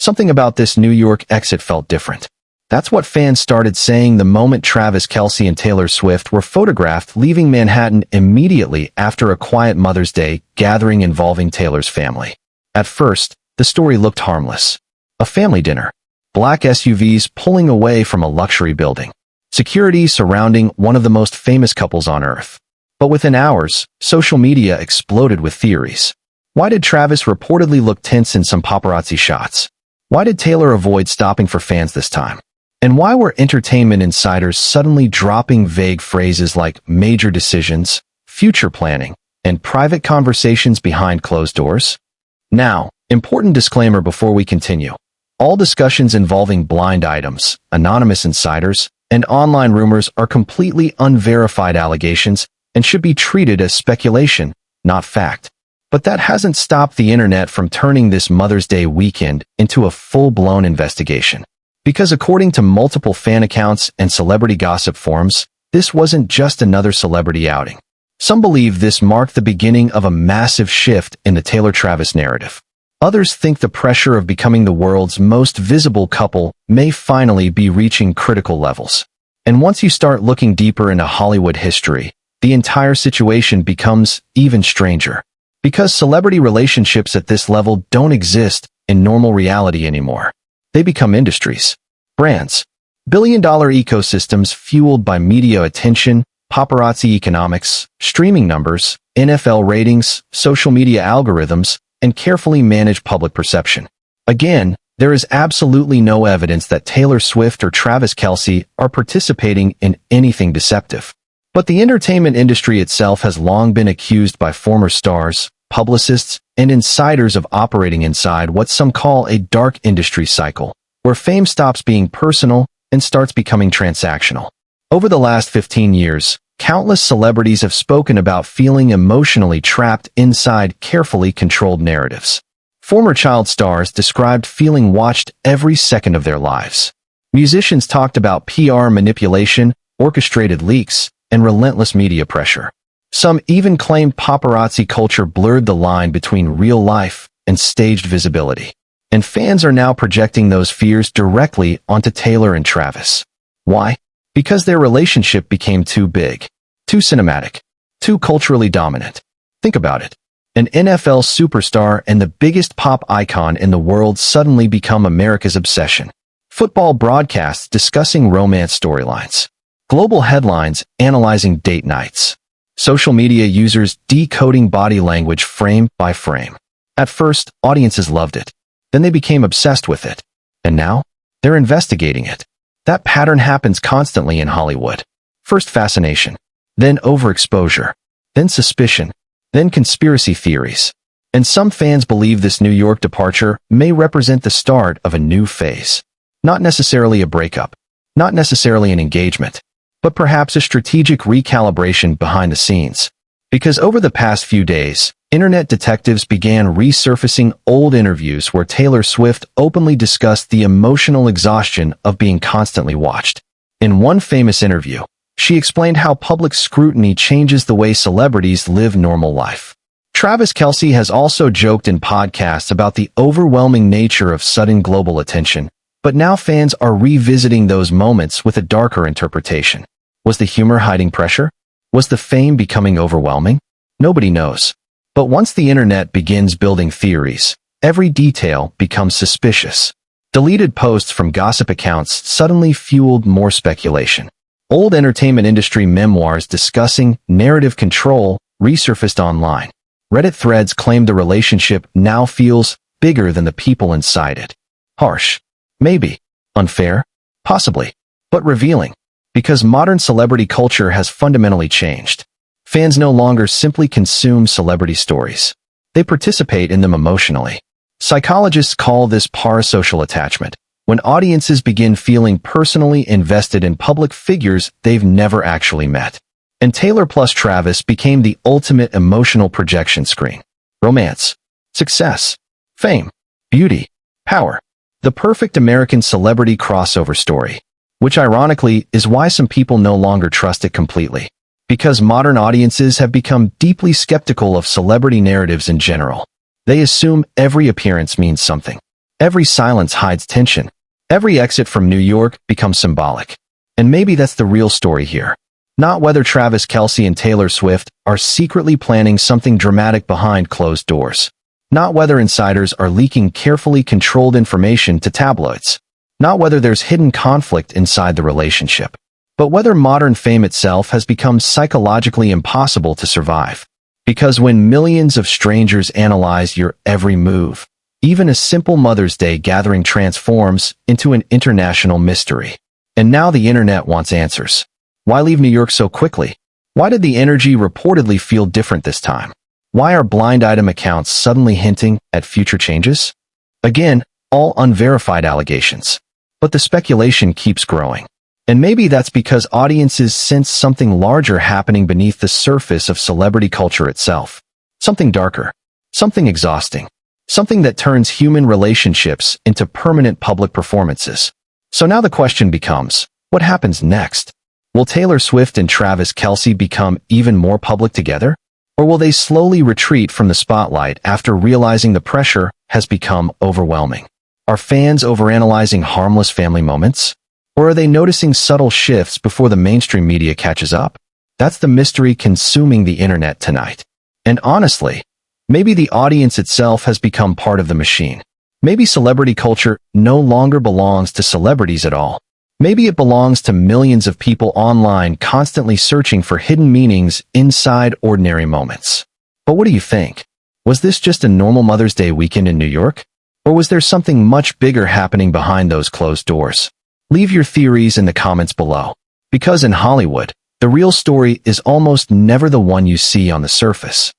Something about this New York exit felt different. That's what fans started saying the moment Travis Kelce and Taylor Swift were photographed leaving Manhattan immediately after a quiet Mother's Day gathering involving Taylor's family. At first, the story looked harmless. A family dinner. Black SUVs pulling away from a luxury building. Security surrounding one of the most famous couples on Earth. But within hours, social media exploded with theories. Why did Travis reportedly look tense in some paparazzi shots? Why did Taylor avoid stopping for fans this time? And why were entertainment insiders suddenly dropping vague phrases like major decisions, future planning, and private conversations behind closed doors? Now, important disclaimer before we continue. All discussions involving blind items, anonymous insiders, and online rumors are completely unverified allegations and should be treated as speculation, not fact. But that hasn't stopped the internet from turning this Mother's Day weekend into a full-blown investigation. Because according to multiple fan accounts and celebrity gossip forums, this wasn't just another celebrity outing. Some believe this marked the beginning of a massive shift in the Taylor-Travis narrative. Others think the pressure of becoming the world's most visible couple may finally be reaching critical levels. And once you start looking deeper into Hollywood history, the entire situation becomes even stranger. Because celebrity relationships at this level don't exist in normal reality anymore. They become industries, brands, billion-dollar ecosystems fueled by media attention, paparazzi economics, streaming numbers, NFL ratings, social media algorithms, and carefully managed public perception. Again, there is absolutely no evidence that Taylor Swift or Travis Kelce are participating in anything deceptive. But the entertainment industry itself has long been accused by former stars, publicists, and insiders of operating inside what some call a dark industry cycle, where fame stops being personal and starts becoming transactional. Over the last 15 years, countless celebrities have spoken about feeling emotionally trapped inside carefully controlled narratives. Former child stars described feeling watched every second of their lives. Musicians talked about PR manipulation, orchestrated leaks, and relentless media pressure. Some even claimed paparazzi culture blurred the line between real life and staged visibility. And fans are now projecting those fears directly onto Taylor and Travis. Why? Because their relationship became too big, too cinematic, too culturally dominant. Think about it. An NFL superstar and the biggest pop icon in the world suddenly become America's obsession. Football broadcasts discussing romance storylines. Global headlines analyzing date nights. Social media users decoding body language frame by frame. At first, audiences loved it. Then they became obsessed with it. And now, they're investigating it. That pattern happens constantly in Hollywood. First fascination, then overexposure, then suspicion, then conspiracy theories. And some fans believe this New York departure may represent the start of a new phase. Not necessarily a breakup, not necessarily an engagement, but perhaps a strategic recalibration behind the scenes. Because over the past few days, internet detectives began resurfacing old interviews where Taylor Swift openly discussed the emotional exhaustion of being constantly watched. In one famous interview, she explained how public scrutiny changes the way celebrities live normal life. Travis Kelce has also joked in podcasts about the overwhelming nature of sudden global attention, but now fans are revisiting those moments with a darker interpretation. Was the humor hiding pressure? Was the fame becoming overwhelming? Nobody knows. But once the internet begins building theories, every detail becomes suspicious. Deleted posts from gossip accounts suddenly fueled more speculation. Old entertainment industry memoirs discussing narrative control resurfaced online. Reddit threads claimed the relationship now feels bigger than the people inside it. Harsh. Maybe. Unfair. Possibly. But revealing. Because modern celebrity culture has fundamentally changed. Fans no longer simply consume celebrity stories. They participate in them emotionally. Psychologists call this parasocial attachment, when audiences begin feeling personally invested in public figures they've never actually met. And Taylor plus Travis became the ultimate emotional projection screen. Romance, success, fame, beauty, power. The perfect American celebrity crossover story. Which ironically is why some people no longer trust it completely. Because modern audiences have become deeply skeptical of celebrity narratives in general. They assume every appearance means something. Every silence hides tension. Every exit from New York becomes symbolic. And maybe that's the real story here. Not whether Travis Kelce and Taylor Swift are secretly planning something dramatic behind closed doors. Not whether insiders are leaking carefully controlled information to tabloids. Not whether there's hidden conflict inside the relationship. But whether modern fame itself has become psychologically impossible to survive. Because when millions of strangers analyze your every move, even a simple Mother's Day gathering transforms into an international mystery. And now the internet wants answers. Why leave New York so quickly? Why did the energy reportedly feel different this time? Why are blind item accounts suddenly hinting at future changes? Again, all unverified allegations. But the speculation keeps growing. And maybe that's because audiences sense something larger happening beneath the surface of celebrity culture itself. Something darker. Something exhausting. Something that turns human relationships into permanent public performances. So now the question becomes, what happens next? Will Taylor Swift and Travis Kelce become even more public together? Or will they slowly retreat from the spotlight after realizing the pressure has become overwhelming? Are fans overanalyzing harmless family moments? Or are they noticing subtle shifts before the mainstream media catches up? That's the mystery consuming the internet tonight. And honestly, maybe the audience itself has become part of the machine. Maybe celebrity culture no longer belongs to celebrities at all. Maybe it belongs to millions of people online constantly searching for hidden meanings inside ordinary moments. But what do you think? Was this just a normal Mother's Day weekend in New York? Or was there something much bigger happening behind those closed doors? Leave your theories in the comments below. Because in Hollywood, the real story is almost never the one you see on the surface.